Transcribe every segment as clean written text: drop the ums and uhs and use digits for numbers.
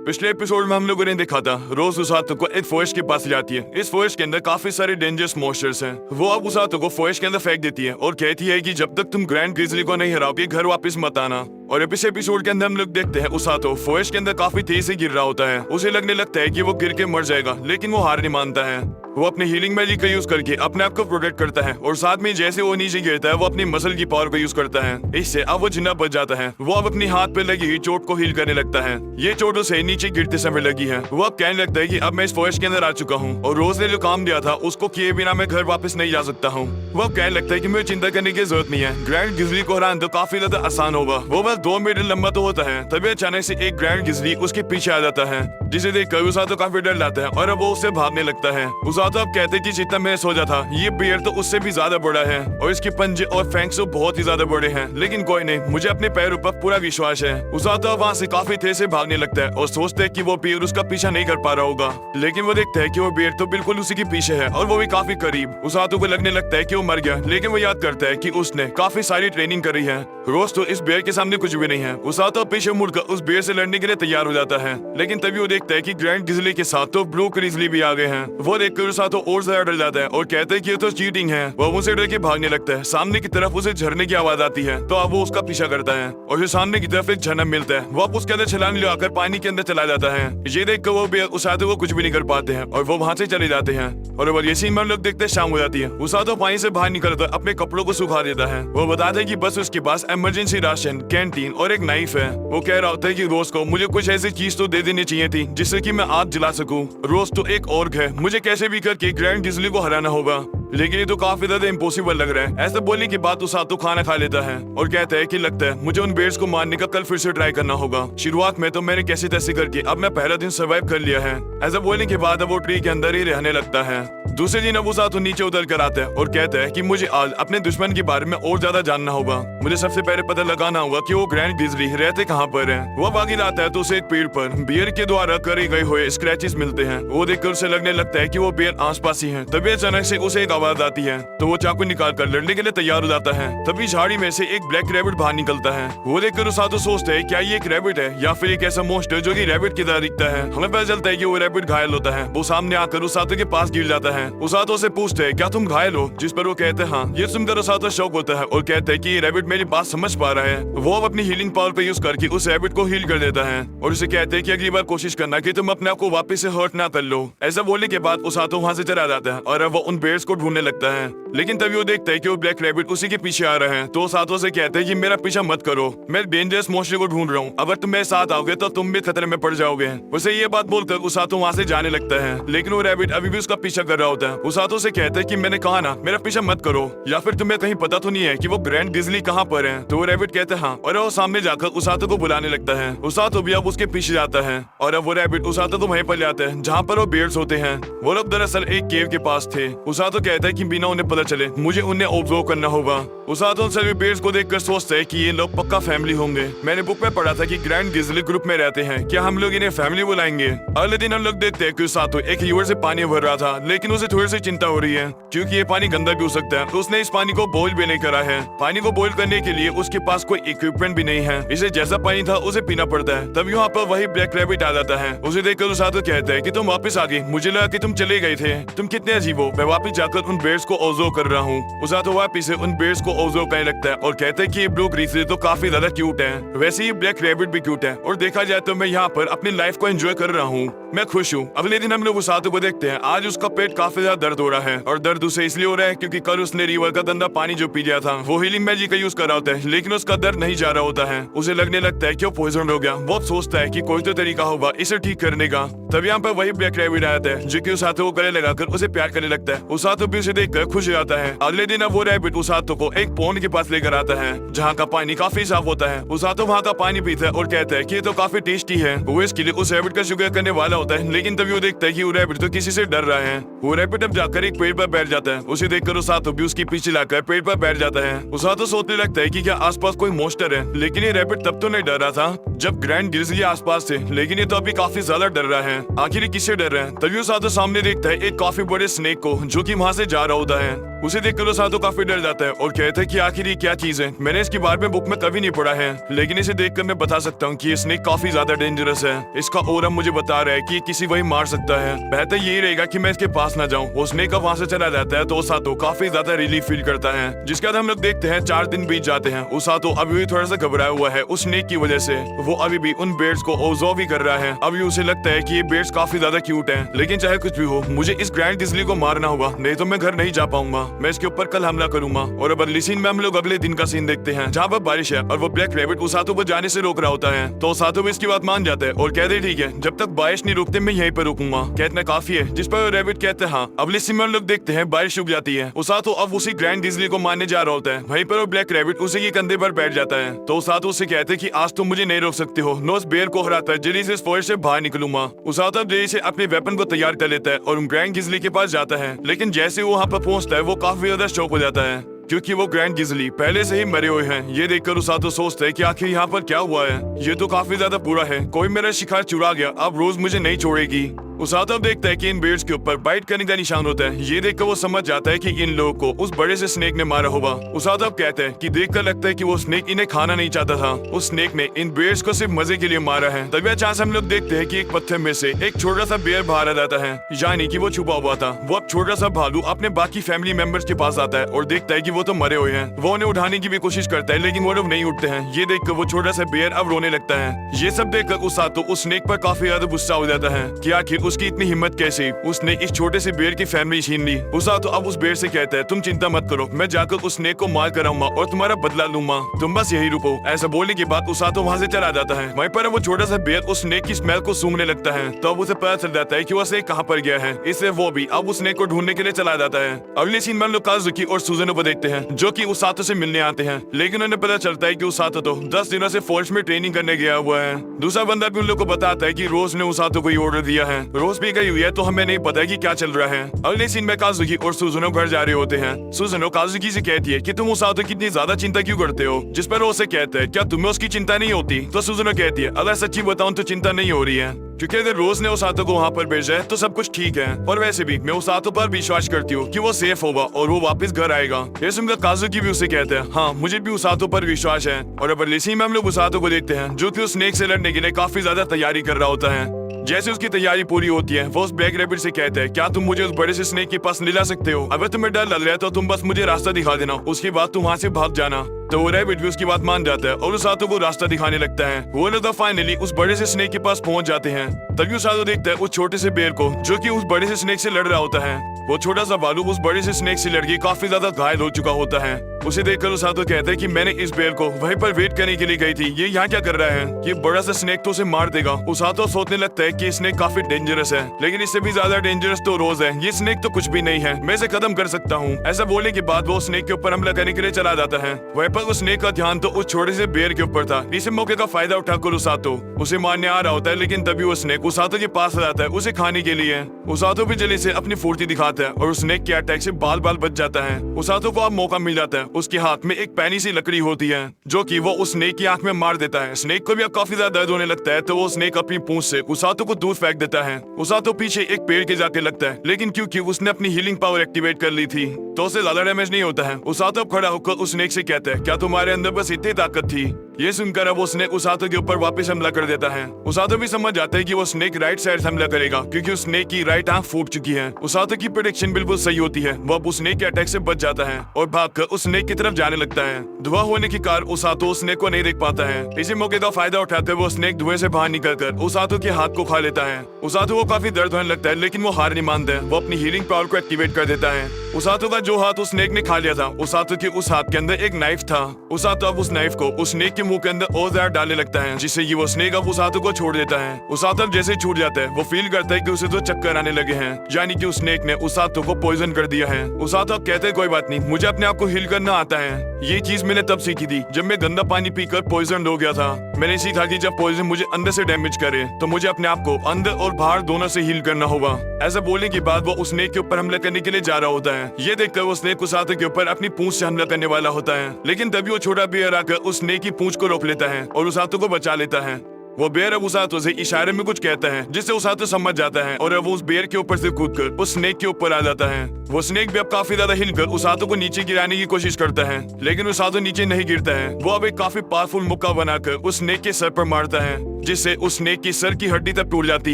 पिछले एपिसोड में हम लोगों ने देखा था रोज उसातो को एक फॉरेस्ट के पास जाती है। इस फॉरेस्ट के अंदर काफी सारे डेंजरस मॉन्स्टर्स हैं। वो अब उसातो को फॉरेस्ट के अंदर फेंक देती है और कहती है कि जब तक तुम ग्रैंड ग्रिजली को नहीं हराओगे घर वापस मत आना। और इस एपिसोड के अंदर हम लोग देखते हैं उसातो फॉरेस्ट के अंदर काफी तेज से गिर रहा होता है। उसे लगने लगता है कि वो गिर के मर जाएगा, लेकिन वो हार नहीं मानता है। वो अपने हीलिंग मैजिक का यूज करके अपने आप को प्रोटेक्ट करता है और साथ में जैसे वो नीचे गिरता है वो अपनी मसल की पावर का यूज करता है। इससे अब वो जिंदा बच जाता है। वो अब अपनी हाथ पे लगी हुई चोट को हील करने लगता है। ये चोट उसे नीचे गिरते समय लगी है। वो अब कहने लगता है कि अब मैं इस फॉरेस्ट के अंदर आ चुका हूँ और रोज ने जो काम दिया था उसको किए बिना मैं घर वापस नहीं जा सकता हूँ। वो अब कहने लगता है कि मुझे चिंता करने की जरूरत नहीं है। ग्रैंड गिजली को हराना तो काफी ज्यादा आसान होगा। वो बस 2 मीटर लंबा तो होता है। तभी अचानक से एक ग्रैंड गिजली उसके पीछे आ जाता है, जिसे देखकर उसातो काफी डर जाता है और अब वो उससे भागने लगता है। उसातो अब कहते हैं कि जितना मैं सोचा था ये बियर तो उससे भी ज्यादा बड़ा है और इसके पंजे और फैंक्स तो बहुत ही ज्यादा बड़े हैं, लेकिन कोई नहीं, मुझे अपने पैरों पर पूरा विश्वास है। उसातो वहाँ से काफी तेज से भागने लगता है और सोचता है कि वो बियर उसका पीछा नहीं कर पा रहा होगा, लेकिन वो देखता है कि वो बियर तो बिल्कुल उसी के पीछे है और वो भी काफी करीब। उसातो को लगने लगता है कि वो मर गया, लेकिन वो याद करता है कि उसने काफी सारी ट्रेनिंग करी है। रोज तो इस बियर के सामने कुछ भी नहीं है। उसातो पीछे मुड़कर उस बियर से लड़ने के लिए तैयार हो जाता है, लेकिन तभी वो देखता है कि ग्रैंड गिजली के साथ तो ब्लू ग्रिजली भी आ गए हैं। वो देखकर उसातो और ज्यादा डर जाता है और कहता है कि ये तो चीटिंग है। वो उनसे डर के भागने लगता है। सामने की तरफ उसे झरने की आवाज आती है, तो अब वो उसका पीछा करता है और फिर सामने की तरफ एक झरना मिलता है। वो अब उसके अंदर छलांग लगाकर पानी के अंदर चला जाता है। ये देखकर वो भी उसातो को कुछ भी नहीं कर पाते हैं और वो वहाँ से चले जाते हैं। और ये सीन में हम लोग देखते हैं शाम हो जाती है। उसातो पानी से बाहर निकलकर अपने कपड़ों को सुखा देता है। वो बताता है कि बस उसके पास इमरजेंसी राशन, कैंटीन और एक नाइफ है। वो कह रहा होता है कि रोज को मुझे कुछ ऐसी चीज तो दे देनी चाहिए थी जिससे कि मैं आग जला सकूं। रोज तो एक ऑर्ग है, मुझे कैसे भी करके ग्रैंड गिजली को हराना होगा, लेकिन ये तो काफी ज्यादा इम्पॉसिबल लग रहा है। ऐसा बोलने के बाद उसातो खाना खा लेता है और कहता है कि लगता है मुझे उन बेर्स को मारने का कल फिर से ट्राई करना होगा। शुरुआत में तो मैंने कैसे तैसे करके अब मैं पहला दिन सर्वाइव कर लिया है। ऐसा बोलने के बाद अब वो ट्री के अंदर ही रहने लगता है। दूसरे दिन अब उसातो नीचे उतर कर आता है और कहता है कि मुझे आज अपने दुश्मन के बारे में और ज्यादा जानना होगा। मुझे सबसे पहले पता लगाना होगा कि वो ग्रैंड गिजली रहते कहाँ पर है। वो आगे आता है तो उसे एक पेड़ पर बियर के द्वारा करे गए हुए स्क्रैचेस मिलते हैं। वो देखकर उसे लगने लगता है कि वो बियर आसपास ही है। तभी अचानक से उसे एक आवाज आती है, तो वो चाकू निकाल कर लड़ने के लिए तैयार हो जाता है। तभी झाड़ी में से एक ब्लैक रैबिट बाहर निकलता है। वो देखकर उसातो सोचता है क्या ये एक रैबिट है या फिर एक ऐसा मॉन्स्टर जो कि रैबिट की तरह दिखता है। हमें पता चलता है कि वो रैबिट घायल होता है। वो सामने आकर उसातो के पास गिर जाता है। उसातो से पूछते हैं क्या तुम घायल हो, जिस पर वो कहते हैं हाँ। ये सुनकर उसातो शौक होता है और कहते हैं कि ये रैबिट मेरी बात समझ पा रहा है। वो अब अपनी हीलिंग पावर का यूज करके उस रैबिट को हील कर देता है और उसे कहते हैं कि अगली बार कोशिश करना कि तुम अपने आप को वापस से हर्ट ना कर लो। ऐसा बोलने के बाद उसातो वहाँ से चला जाता है और अब वो उन बेर्स को ढूंढने लगता है, लेकिन तभी वो देखता है कि वो ब्लैक रैबिट उसी के पीछे आ रहे हैं। तो उसातो से कहते हैं कि मेरा पीछा मत करो, मैं डेंजरस मॉन्स्टर को ढूंढ रहा हूँ। अगर तुम मेरे साथ आओगे तो तुम भी खतरे में पड़ जाओगे। उसे ये बात बोलकर उसातो वहाँ से जाने लगता है, लेकिन वो रैबिट अभी भी उसका पीछा कर रहा होता है। उसातो से कहते हैं कि मैंने कहा ना मेरा पीछा मत करो, या फिर तुम्हें कहीं पता तो नहीं है कि वो ग्रैंड गिजली कहाँ पर है। तो वो रैबिट कहते हैं हाँ, और वो सामने जाकर उसातो को बुलाने लगता है। उसातो भी अब उसके पीछे जाता है और अब वो रैबिट उसातो को वहीं पर ले आता है जहाँ पर वो बेयर्स होते हैं। वो लोग दरअसल एक केव के पास थे। उसातो कहता है कि बिना उन्हें पता चले मुझे उन्हें ऑब्जर्व करना होगा। उसातो सभी बेयर्स को देखकर सोचता है कि ये लोग पक्का फैमिली होंगे। मैंने बुक में पढ़ा था कि ग्रैंड गिजली ग्रुप में रहते हैं, क्या हम लोग इन्हें फैमिली बुलाएंगे। अगले दिन हम लोग देखते हैं कि उसातो एक रिवर से पानी भर रहा था, लेकिन उसे थोड़ी सी चिंता हो रही है क्योंकि ये पानी गंदा भी हो सकता है। उसने इस पानी को बॉइल भी नहीं करा है। पानी को बॉइल करने के लिए उसके पास कोई इक्विपमेंट भी नहीं है, इसे जैसा पानी था उसे पीना पड़ता है। तब यहाँ पर वही ब्लैक रैबिट आ जाता है। उसे देखकर उसातो कहता है कि तुम वापस आ गए, मुझे लगा कि तुम चले गए थे। तुम कितने अजीब हो, मैं वापस जाकर उन बेयर्स को ऑब्जर्व कर रहा हूँ। उसातो वापस से उन बेयर्स को ऑब्जर्व करने लगता है और कहता है कि ये ब्लू ग्रिजली तो काफी ज्यादा क्यूट है, वैसे ही ब्लैक रैबिट भी क्यूट है और देखा जाए तो मैं यहाँ पर अपनी लाइफ को एंजॉय कर रहा हूँ, मैं खुश हूँ। अगले दिन हम लोग उसातो को देखते हैं। आज उसका पेट काफी ज्यादा दर्द हो रहा है और दर्द उसे इसलिए हो रहा है क्योंकि कल उसने रिवर का गंदा पानी जो पी लिया था वो हीलिंग मैजिक का यूज कर रहा होता है, लेकिन उसका दर्द नहीं जा रहा होता है। उसे लगने लगता है कि वो पॉइजन हो गया। बहुत सोचता है कि कोई तो तरीका होगा इसे ठीक करने का। तब यहाँ पर वही ब्लैक रैबिट आता है जो कि उसातो को गले लगाकर उसे प्यार करने लगता है। उसातो भी उसे देखकर खुश हो जाता है। अगले दिन अब वो रैबिट उसातो को एक पॉन्ड के पास लेकर आता है जहाँ का पानी काफी साफ होता है। उसातो वहाँ का पानी पीता है और कहता है कि ये तो काफी टेस्टी है। वो इसके लिए उस रैबिट का शुक्र करने वाला होता है, लेकिन तभी वो देखता है कि वो रैबिट तो किसी से डर रहा है। वो रैबिट अब जाकर एक पेड़ पर बैठ जाता है। उसे देखकर उसातो भी उसके पीछे लाकर पेड़ पर बैठ जाता है। उसातो सोचने लगता है कि क्या आसपास कोई मॉन्स्टर है, लेकिन ये रैबिट तब तो नहीं डर रहा था जब ग्रैंड गिजली आसपास थे, लेकिन ये तो अभी काफी ज्यादा डर रहा है। आखिर किससे डर रहा है। तभी उसातो सामने देखता है एक काफी बड़े स्नेक को जो कि वहाँ से जा रहा होता है। उसे देखकर उसातो काफी डर जाता है और कहता है कि आखिर ये क्या चीज है। मैंने इसके बारे में बुक में कभी नहीं पढ़ा है, लेकिन इसे देखकर मैं बता सकता हूँ कि ये स्नेक काफी ज्यादा डेंजरस है। इसका ऑरा मुझे बता रहा है कि किसी वही मार सकता है। बेहतर यही रहेगा कि मैं इसके पास ना जाऊँ। वो स्नेक वहाँ से चला जाता है तो उसातो काफी ज्यादा रिलीफ फील करता है। जिसके बाद हम लोग देखते हैं 4 दिन बीत जाते हैं। उसातो अभी भी थोड़ा सा घबराया हुआ है उस स्नेक की वजह से। वो अभी भी उन बेड्स को ऑब्जर्व भी कर रहा है। अभी उसे लगता है कि ये बेड्स काफी ज्यादा क्यूट हैं, लेकिन चाहे कुछ भी हो मुझे इस ग्रैंड गिज़ली को मारना होगा, नहीं तो मैं घर नहीं जा पाऊंगा। मैं इसके ऊपर कल हमला करूंगा। और अब अगली सीन में हम लोग अगले दिन का सीन देखते हैं जहाँ पर बारिश है और वो ब्लैक रैबिट उसातो को जाने से रोक रहा होता है। तो उसातो भी इसकी बात मान जाता है और कहते ठीक है, जब तक बारिश नहीं रुकते मैं यहीं पर रुकूंगा, क्या इतना काफी है। जिस पर रैबिट कहते हैं हाँ। अगले सीन में हम लोग देखते हैं बारिश रुक जाती है। उसातो अब उसी ग्रैंड गिज़ली को मारने जा रहा होता है। वहीं पर वो ब्लैक रैबिट उसी के कंधे पर बैठ जाता है। तो उसातो उससे कहते हैं कि आज तुम मुझे नहीं रोक सकते हो। मैं उस बेर को हराता है जल्दी से इस फॉरेस्ट से बाहर निकलूंगा। उसातो अब जल्दी से अपने वेपन को तैयार कर लेता है और ग्रैंड गिज़ली के पास जाता है। लेकिन जैसे वो वहाँ पर पहुंचता है वो काफी ज्यादा शॉक हो जाता है, क्योंकि वो ग्रैंड गिज़ली पहले से ही मरे हुए हैं। ये देखकर उसातो सोचता है कि आखिर यहाँ पर क्या हुआ है। ये तो काफी ज्यादा बुरा है, कोई मेरा शिकार चुरा गया, अब रोज मुझे नहीं छोड़ेगी। उसातो देखता है कि इन बेड्स के ऊपर बाइट करने का निशान होता है। ये देखकर वो समझ जाता है कि इन लोगों को उस बड़े से स्नेक ने मारा होगा। उसातो कहता है कि देखकर लगता है कि वो स्नेक इन्हें खाना नहीं चाहता था। उस स्नेक ने इन बेड्स को सिर्फ मजे के लिए मारा है। तभी अचानक हम लोग देखते हैं कि एक पत्थर में से एक छोटा सा बेर बाहर आ जाता है, यानी कि वो छुपा हुआ था। वो अब छोटा सा भालू अपने बाकी फैमिली मेंबर्स के पास आता है और देखता है कि वो तो मरे हुए हैं। वो उन्हें उठाने की भी कोशिश करता है, लेकिन वो लोग नहीं उठते हैं। ये देखकर वो छोटा सा बेर अब रोने लगता है। ये सब देखकर उसातो उस स्नेक पर काफी ज्यादा गुस्सा हो जाता है कि आखिर उसकी इतनी हिम्मत कैसे उसने इस छोटे से बेर की फैमिली छीन ली। उसातो अब उस बेर से कहता है तुम चिंता मत करो, मैं जाकर उस स्नेक को मार कर आऊंगा और तुम्हारा बदला लूंगा, तुम बस यही रुको। ऐसा बोलने के बाद उसातो वहाँ से चला जाता है। वहीं पर वो छोटा सा बेर उस स्नेक की स्मेल को सूंघने लगता है। तो अब उसे पता चल जाता है कि वो स्नेक कहाँ पर गया है। इससे वो भी अब उस स्नेक को ढूंढने के लिए चला जाता है। अगले सीन में हम लोग काजुकी और सुजुनो को देखते हैं जो कि उसातो से मिलने आते हैं, लेकिन उन्हें पता चलता है कि उसातो तो 10 दिनों से फॉरेस्ट में ट्रेनिंग करने गया हुआ है। दूसरा बंदा भी उन लोग को बताता है कि रोज ने उसातो को ऑर्डर दिया है। रोज भी गई हुई है तो हमें नहीं पता कि क्या चल रहा है। अगले सीन में काजुकी और सुजुनो घर जा रहे होते हैं। सुजुनो काजुकी से कहती है कि तुम उसातो की इतनी ज्यादा चिंता क्यों करते हो, जिस पर वो उसे कहते हैं क्या तुम्हें उसकी चिंता नहीं होती। तो सुजुनो कहती है अगर सच्ची बताऊं तो चिंता नहीं हो रही है, क्योंकि अगर रोज ने उसातो को वहाँ पर भेजा है तो सब कुछ ठीक है। और वैसे भी मैं उसातो पर विश्वास करती हूँ कि वो सेफ होगा और वो वापस घर आएगा। ये सुनकर काजुकी भी उसे कहते हैं हाँ मुझे भी उसातो पर विश्वास है। और अब अगले सीन में हम लोग उसातो को देखते हैं जो कि उस स्नेक से लड़ने के लिए काफी ज्यादा तैयारी कर रहा होता है। जैसे उसकी तैयारी पूरी होती है वो उस ब्लैक रैबिट से कहता है क्या तुम मुझे उस बड़े से स्नेक के पास ले जा सकते हो, अगर तुम्हें डर लग रहा है तो तुम बस मुझे रास्ता दिखा देना, उसके बाद तुम वहाँ से भाग जाना। तो वो रैबिट भी उसकी बात मान जाता है और उसातो को रास्ता दिखाने लगता है। वो लोग फाइनली उस बड़े से स्नेक के पास पहुंच जाते हैं। तभी उसातो देखता है उस छोटे से बेर को जो कि उस बड़े से स्नेक से लड़ रहा होता है। वो छोटा सा भालू उस बड़े से स्नेक से लड़ के काफी ज्यादा घायल हो चुका होता है। उसे देखकर उसातो कहता है कि मैंने इस बेर को वहीं पर वेट करने के लिए गई थी, ये यहाँ क्या कर रहा है, ये बड़ा सा स्नेक तो उसे मार देगा। उसातो सोचने लगता है कि स्नेक काफी डेंजरस है, लेकिन इससे भी ज्यादा डेंजरस तो रोज है। ये स्नेक तो कुछ भी नहीं है, मैं इसे खत्म कर सकता हूँ। ऐसा बोलने के बाद वो स्नेक के ऊपर हमला करने के लिए चला जाता है। वहीं पर उस स्नेक का ध्यान तो उस छोटे से बेर के ऊपर था। इस मौके का फायदा उठाकर उसातो उसे मारने आ रहा होता है, लेकिन तभी वो स्नेक उसातो के पास आ जाता है उसे खाने के लिए। उसातो भी जल्दी से अपनी फुर्ती दिखाता है और उस स्नेक के अटैक से बाल बाल बच जाता है। उसातो को अब मौका मिल जाता है। उसके हाथ में एक पैनी सी लकड़ी होती है जो कि वो उस स्नेक की आंख में मार देता है। स्नेक को भी अब काफी ज्यादा दर्द होने लगता है तो वो स्नेक अपनी पूंछ से उसातो को दूर फेंक देता है। उसातो पीछे एक पेड़ के जाके लगता है, लेकिन क्योंकि उसने अपनी हीलिंग पावर एक्टिवेट कर ली थी तो उसे ज्यादा डैमेज नहीं होता है। उसातो अब खड़ा होकर उस स्नेक से कहता है क्या तुम्हारे अंदर बस इतनी ताकत थी। ये सुनकर अब वो स्नेक उसातो के ऊपर वापस हमला कर देता है। उसातो भी समझ जाता है कि वो स्नेक राइट साइड से हमला करेगा क्योंकि उस स्नेक की राइट आंख फूट चुकी है। उसातो की प्रेडिक्शन बिल्कुल सही होती है। वो अब उस स्नेक के अटैक से बच जाता है और भागकर उस स्नेक की तरफ जाने लगता है। धुआं होने के कारण उसातो उस स्नेक को नहीं देख पाता है। इसी मौके का फायदा उठाते हुए वो स्नेक धुएं से बाहर निकलकर उसातो के हाथ को खा लेता है। उसातो को काफी दर्द होने लगता है, लेकिन वो हार नहीं मानता है। वो अपनी हीलिंग पावर को एक्टिवेट कर देता है। उसातो का जो हाथ उस स्नेक ने खा लिया था, उसातो के उस हाथ के अंदर एक नाइफ था। उसातो अब उस नाइफ को उस स्नेक के मुंह के अंदर और ज्यादा डालने लगता है, जिससे ये वो स्नेक अब उसातो को छोड़ देता है। उसातो जैसे ही छूट जाता है वो फील करता है कि उसे तो चक्कर आने लगे हैं, यानी कि उस स्नेक ने उसातो को पॉइजन कर दिया है। उसातो कहते हैं कोई बात नहीं, मुझे अपने आप को हील करना आता है। ये चीज मैंने तब सीखी थी जब मैं गंदा पानी पीकर पॉइजन हो गया था। मैंने सीखा कि जब पॉइजन मुझे अंदर से डैमेज करे तो मुझे अपने आप को अंदर और बाहर दोनों से हील करना होगा। ऐसा बोलने के बाद वो उस स्नेक के ऊपर हमला करने के लिए जा रहा होता है। ये देखकर वो स्नेक उसातो के ऊपर अपनी पूंछ से हमला करने वाला होता है, लेकिन तभी वो छोटा बियर आकर उस स्नेक की पूंछ को रोक लेता है और उसातो को बचा लेता है। वो बेयर अब उसातो से इशारे में कुछ कहता है जिससे उसातो समझ जाता है और अब वो उस बेयर के ऊपर से कूदकर उस स्नेक के ऊपर आ जाता है। वो स्नेक भी अब काफी ज्यादा हिलकर उसातो को नीचे गिराने की कोशिश करता है, लेकिन उसातो नीचे नहीं गिरता है। वो अब एक काफी पावरफुल मुक्का बनाकर उस स्नेक के सर पर मारता है, जिससे उस स्नेक की सर की हड्डी तक टूट जाती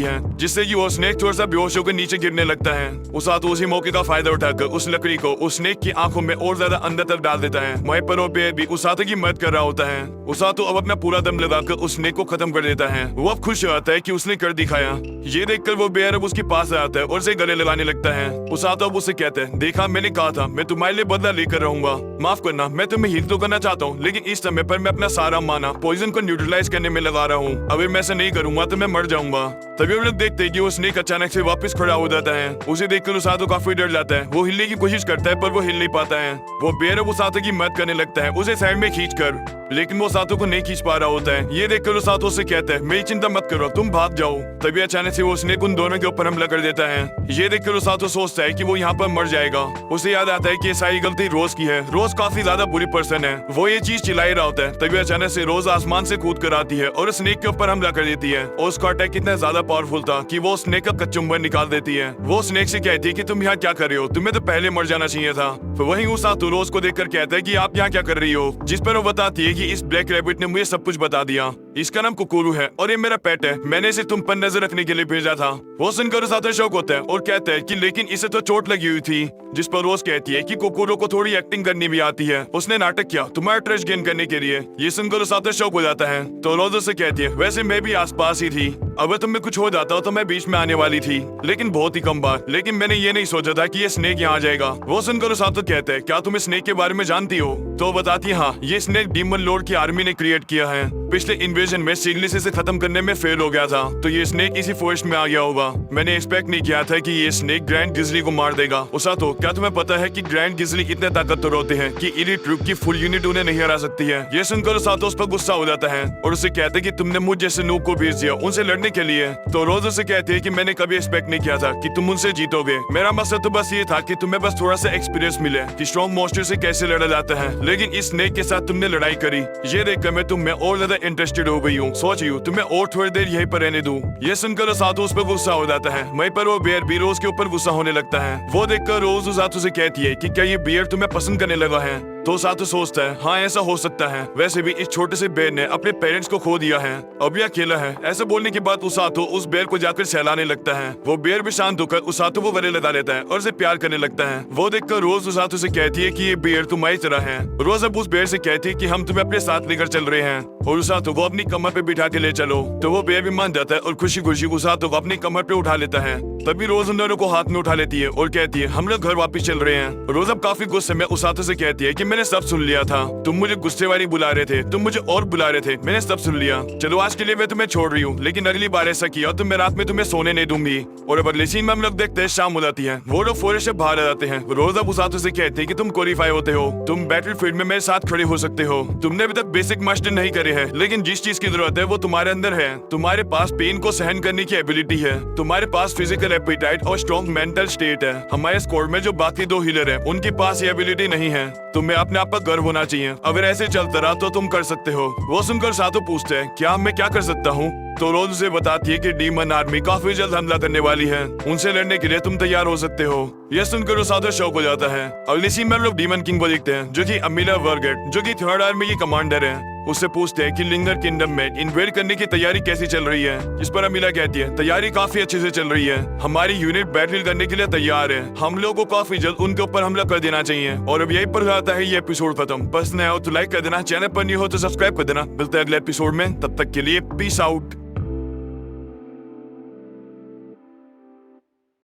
है, जिससे कि वो स्नेक थोड़ा सा बेहोश होकर नीचे गिरने लगता है। उसातो उसी मौके का फायदा उठाकर उस लकड़ी को उस स्नेक की आंखों में और ज्यादा अंदर तक डाल देता है। वहीं पर वो बेयर भी उसातो की मदद कर रहा होता है। उसातो अब अपना पूरा दम लगाकर उस स्नेक को खत्म कर देता है। वो अब खुश होता है कि उसने कर दिखाया। ये देखकर वो बेयर अब उसके पास आता है और उसे गले लगाने लगता है। उसातो अब उसे कहता है, देखा मैंने कहा था मैं तुम्हारे लिए बदला लेकर रहूंगा। माफ करना, मैं तुम्हें हील तो करना चाहता हूँ, लेकिन इस समय पर मैं अपना सारा माना पॉइजन को न्यूट्रलाइज करने में लगा रहा हूँ। अगर मैं ऐसा नहीं करूंगा तो मैं मर जाऊंगा। तभी हम लोग देखते हैं कि वो स्नेक अचानक से वापस खड़ा हो जाता है। उसे देखकर उसातो काफी डर जाता है। वो हिलने की कोशिश करता है पर वो हिल नहीं पाता है। वो बेयर अब उसातो की मदद करने लगता है, उसे साइड में खींचकर, लेकिन वो उसातो को नहीं खींच पा रहा होता है। ये देखकर उसातो से कहता है, मेरी चिंता मत करो, तुम भाग जाओ। तभी अचानक से वो स्नेक उन दोनों के ऊपर हमला कर देता है। ये देखकर उसातो सोचता है कि वो यहाँ पर मर जाएगा। उसे याद आता है कि ये सारी गलती रोज की है। रोज काफी ज्यादा बुरी पर्सन है। वो ये चीज चिल्ला रहा होता है। तभी अचानक से रोज आसमान से कूद कर आती है और स्नेक के ऊपर हमला कर देती है। और उसका अटैक इतना ज्यादा पावरफुल था कि वो स्नेक का कचुम्बर निकाल देती है। वो स्नेक से कहती है कि तुम यहाँ क्या कर रहे हो, तुम्हें तो पहले मर जाना चाहिए था। तो वहीं उसातो रोज को देखकर कहता है कि आप यहाँ क्या कर रही हो, जिस पर वो बताती है कि इस ब्लैक रैबिट ने मुझे सब कुछ बता दिया। इसका नाम कुकुरू है और ये मेरा पेट है। मैंने इसे तुम पर नजर रखने के लिए भेजा था। वो सुनकर उसातो शौक होता है और कहता है कि लेकिन इसे तो चोट लगी हुई थी। जिस पर रोज कहती है कि कुकुरू को थोड़ी एक्टिंग करनी भी आती है, उसने नाटक किया तुम्हारा ट्रस्ट गेन करने के लिए। ये सुनकर उसातो शौक हो जाता है। तो रोज उसे कहती है, वैसे मैं भी आसपास ही थी, अगर तुम्हें कुछ हो जाता तो मैं बीच में आने वाली थी, लेकिन बहुत ही कम बार। लेकिन मैंने ये नहीं सोचा था कि ये स्नेक यहाँ आ जाएगा। वो सुनकर उसातो कहता है, क्या तुम इस स्नेक के बारे में जानती हो? तो बताती है, हाँ, ये स्नेक डीमन लॉर्ड की आर्मी ने क्रिएट किया है। पिछले इन्वेजन में सिग्लिस इसे खत्म करने में फेल हो गया था, तो ये स्नेक इसी फॉरेस्ट में आ गया होगा। मैंने एक्सपेक्ट नहीं किया था कि ये स्नेक ग्रैंड गिज़ली को मार देगा। उसातो, क्या तुम्हें पता है कि ग्रैंड गिज़ली इतने ताकतवर होते हैं कि एलीट ट्रूप की फुल यूनिट उन्हें नहीं हरा सकती है। ये सुनकर उसातो उस पर गुस्सा हो जाता है और उसे कहते हैं कि तुमने मुझ जैसे नूब को भेज दिया उनसे लड़ने के लिए। तो रोज उसे कहती है कि मैंने कभी एक्सपेक्ट नहीं किया था कि तुम उनसे जीतोगे। मेरा मकसद तो बस ये था कि तुम्हें बस थोड़ा सा एक्सपीरियंस मिले कि स्ट्रॉन्ग मॉन्स्टर से कैसे लड़ा जाता है, लेकिन इस स्नेक के साथ तुमने लड़ाई करी। ये देखकर मैं तुम में और ज्यादा इंटरेस्टेड हो गई हूँ। सोच रही हूँ तुम्हें और थोड़ी देर यहीं पर रहने दूं। ये सुनकर उसातो उस पर गुस्सा हो जाता है। वहीं पर वो बेयर भी रोज के ऊपर गुस्सा होने लगता है। वो देखकर रोज उसातो से कहती है कि क्या ये बेयर तुम्हें पसंद करने लगा है? तो उसातो सोचता है, हाँ ऐसा हो सकता है। वैसे भी इस छोटे से बेयर ने अपने पेरेंट्स को खो दिया है, अब ये अकेला है। ऐसा बोलने के बाद उसातो उस बेयर को जाकर सहलाने लगता है। वो बेयर भी शांत होकर उसातो को गले लगा लेता है और उसे प्यार करने लगता है। वो देखकर रोज उसातो से कहती है कि ये बेयर तुम्हारी तरह है। रोज अब उस बेयर से कहती है कि हम तुम्हें अपने साथ लेकर चल रहे हैं और उसातो को अपनी कमर पे बिठा के ले चलो। तो वो बेयर भी मान जाता है और खुशी खुशी उसातो को अपनी कमर पे उठा लेता है। तभी रोज उन दोनों को हाथ में उठा लेती है और कहती है, हम लोग घर वापस चल रहे हैं। रोज अब काफी गुस्से में उसातो से कहती है कि मैंने सब सुन लिया था, तुम मुझे गुस्से वाली बुला रहे थे, तुम मुझे और बुला रहे थे, मैंने सब सुन लिया। चलो आज के लिए मैं तुम्हें छोड़ रही हूँ, लेकिन अगली बार ऐसा किया तो मैं रात में तुम्हें सोने नहीं दूंगी। और अब अगले सीन में हम लोग देखते हैं शाम हो जाती है। वो लोग फॉरेस्ट से बाहर आ जाते हैं। रोज अब उसातो से कहते हैं कि तुम क्वालिफाई होते हो, तुम बैटलफील्ड में मेरे साथ खड़े हो सकते हो। तुमने अभी तक बेसिक मास्टर नहीं करे हैं, लेकिन जिस चीज की जरूरत है वो तुम्हारे अंदर है। तुम्हारे पास पेन को सहन करने की एबिलिटी है, तुम्हारे पास फिजिकल एपिटाइट और स्ट्रॉन्ग मेंटल स्टेट है। हमारे स्क्वाड में जो बाकी दो हीलर हैं, उनके पास ये एबिलिटी नहीं है। तुम्हें अपने आप पर गर्व होना चाहिए। अगर ऐसे चलता रहा तो तुम कर सकते हो। वो सुनकर सातो पूछते हैं, क्या मैं क्या कर सकता हूँ? तो रोज उसे बताती है कि डीमन आर्मी काफी जल्द हमला करने वाली है, उनसे लड़ने के लिए तुम तैयार हो सकते हो। यह सुनकर उसातो शौक हो जाता है। अगली सीन में हम लोग डीमन किंग को देखते हैं, जो कि अमीला वर्गेट, जो कि थर्ड आर्मी की कमांडर है। उससे पूछते हैं कि लिंगर किंगडम में इन्वेड करने की तैयारी कैसी चल रही है। इस पर अमीला कहती है, तैयारी काफी अच्छे से चल रही है, हमारी यूनिट बैटल करने के लिए तैयार है। हम लोगों को काफी जल्द उनके ऊपर हमला कर देना चाहिए। और अब यही पर जाता है ये एपिसोड खत्म। बस नया हो तो लाइक कर देना, चैनल पर नहीं हो तो सब्सक्राइब कर देना। मिलते हैं अगले एपिसोड में, तब तक के लिए पीस आउट।